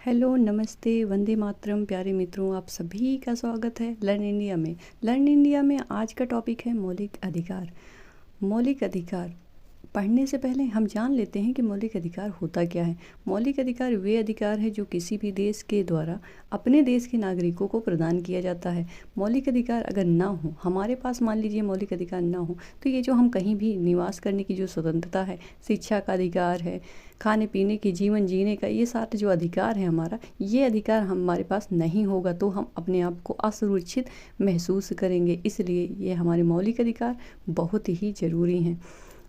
Hello, नमस्ते, वंदे मातरम। प्यारे मित्रों, आप सभी का स्वागत है लर्न इंडिया में। लर्न इंडिया में आज का टॉपिक है मौलिक अधिकार। मौलिक अधिकार पढ़ने से पहले हम जान लेते हैं कि मौलिक अधिकार होता क्या है। मौलिक अधिकार वे अधिकार है जो किसी भी देश के द्वारा अपने देश के नागरिकों को प्रदान किया जाता है। मौलिक अधिकार अगर ना हो, हमारे पास मान लीजिए मौलिक अधिकार ना हो, तो ये जो हम कहीं भी निवास करने की जो स्वतंत्रता है, शिक्षा का अधिकार है, खाने पीने की, जीवन जीने का, ये सारा जो अधिकार है हमारा, ये अधिकार हमारे पास नहीं होगा तो हम अपने आप को असुरक्षित महसूस करेंगे। इसलिए ये हमारे मौलिक अधिकार बहुत ही ज़रूरी हैं।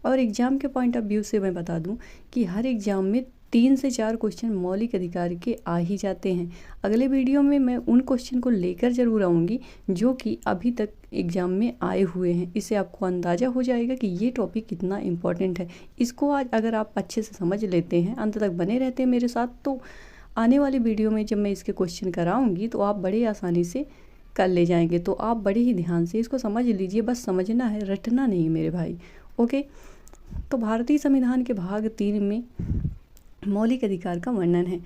और एग्ज़ाम के पॉइंट ऑफ व्यू से मैं बता दूं कि हर एग्ज़ाम में 3 से 4 क्वेश्चन मौलिक अधिकार के आ ही जाते हैं। अगले वीडियो में मैं उन क्वेश्चन को लेकर ज़रूर आऊँगी जो कि अभी तक एग्ज़ाम में आए हुए हैं। इससे आपको अंदाज़ा हो जाएगा कि ये टॉपिक कितना इम्पोर्टेंट है। इसको आज अगर आप अच्छे से समझ लेते हैं, अंत तक बने रहते हैं मेरे साथ, तो आने वाली वीडियो में जब मैं इसके क्वेश्चन कराऊँगी तो आप बड़ी आसानी से कर ले जाएंगे। तो आप बड़े ही ध्यान से इसको समझ लीजिए, बस समझना है, रटना नहीं मेरे भाई। ओके, तो भारतीय संविधान के भाग 3 में मौलिक अधिकार का वर्णन है।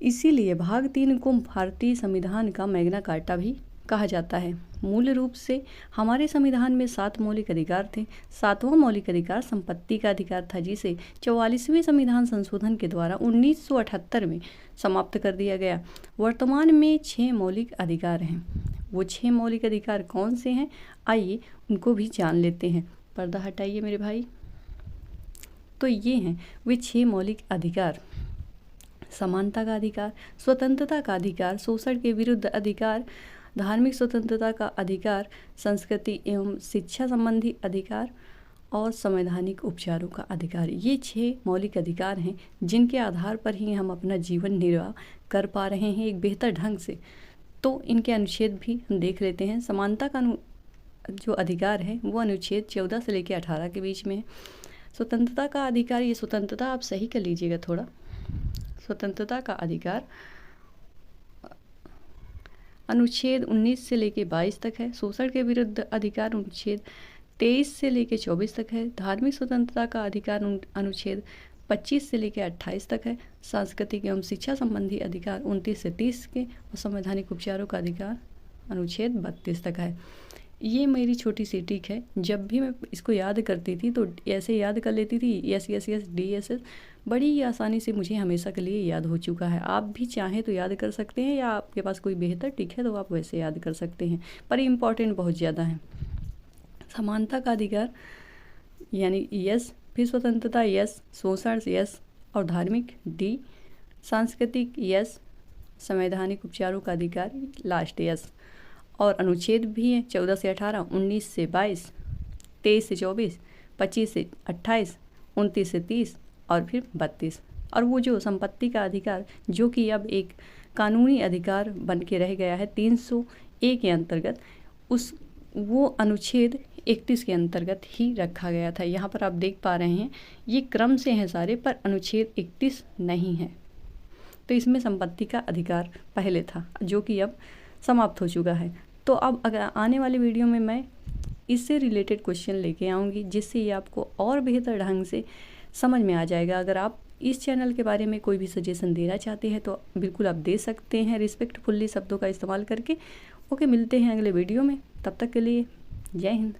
इसीलिए भाग 3 को भारतीय संविधान का मैग्ना कार्टा भी कहा जाता है। मूल रूप से हमारे संविधान में 7 मौलिक अधिकार थे। 7वां मौलिक अधिकार संपत्ति का अधिकार था, जिसे 44वें संविधान संशोधन के द्वारा 1978 में समाप्त कर दिया गया। वर्तमान में 6 मौलिक अधिकार हैं। वो 6 मौलिक अधिकार कौन से हैं, आइए उनको भी जान लेते हैं। पर्दा हटाइए मेरे भाई। तो ये हैं वे 6 मौलिक अधिकार: समानता का अधिकार, स्वतंत्रता का अधिकार, शोषण के विरुद्ध अधिकार, धार्मिक स्वतंत्रता का अधिकार, संस्कृति एवं शिक्षा संबंधी अधिकार और संवैधानिक उपचारों का अधिकार। ये 6 मौलिक अधिकार हैं जिनके आधार पर ही हम अपना जीवन निर्वाह कर पा रहे हैं एक बेहतर ढंग से। तो इनके अनुच्छेद भी हम देख लेते हैं। समानता का जो अधिकार है वो अनुच्छेद 14 से लेकर 18 के बीच में है। स्वतंत्रता का अधिकार, ये स्वतंत्रता आप सही कर लीजिएगा थोड़ा। स्वतंत्रता का अधिकार अनुच्छेद 19 से लेकर 22 तक है। शोषण के विरुद्ध अधिकार अनुच्छेद 23 से लेकर 24 तक है। धार्मिक स्वतंत्रता का अधिकार अनुच्छेद 25 से लेकर 28 तक है। सांस्कृतिक एवं शिक्षा संबंधी अधिकार 29 से 30 के, और संवैधानिक उपचारों का अधिकार अनुच्छेद 32 तक है। ये मेरी छोटी सी ट्रिक है। जब भी मैं इसको याद करती थी तो ऐसे याद कर लेती थी, यस यस यस DSS, बड़ी ही आसानी से मुझे हमेशा के लिए याद हो चुका है। आप भी चाहें तो याद कर सकते हैं, या आपके पास कोई बेहतर ट्रिक है तो आप वैसे याद कर सकते हैं, पर इम्पॉर्टेंट बहुत ज़्यादा है। समानता का अधिकार यानी यस, फिर स्वतंत्रता यस, शोषण यस और धार्मिक D, सांस्कृतिक यस, संवैधानिक उपचारों का अधिकार लास्ट यस। और अनुच्छेद भी हैं 14 से 18, 19 से 22, 23 से 24, 25 से 28, 29 से 30 और फिर 32। और वो जो संपत्ति का अधिकार, जो कि अब एक कानूनी अधिकार बन के रह गया है 301 के अंतर्गत, वो अनुच्छेद 31 के अंतर्गत ही रखा गया था। यहाँ पर आप देख पा रहे हैं ये क्रम से हैं सारे, पर अनुच्छेद 31 नहीं है। तो इसमें संपत्ति का अधिकार पहले था, जो कि अब समाप्त हो चुका है। तो अब अगर आने वाली वीडियो में मैं इससे रिलेटेड क्वेश्चन लेके आऊँगी, जिससे ये आपको और बेहतर ढंग से समझ में आ जाएगा। अगर आप इस चैनल के बारे में कोई भी सजेशन देना चाहते हैं तो बिल्कुल आप दे सकते हैं, रिस्पेक्टफुल्ली शब्दों का इस्तेमाल करके। ओके, मिलते हैं अगले वीडियो में, तब तक के लिए जय हिंद।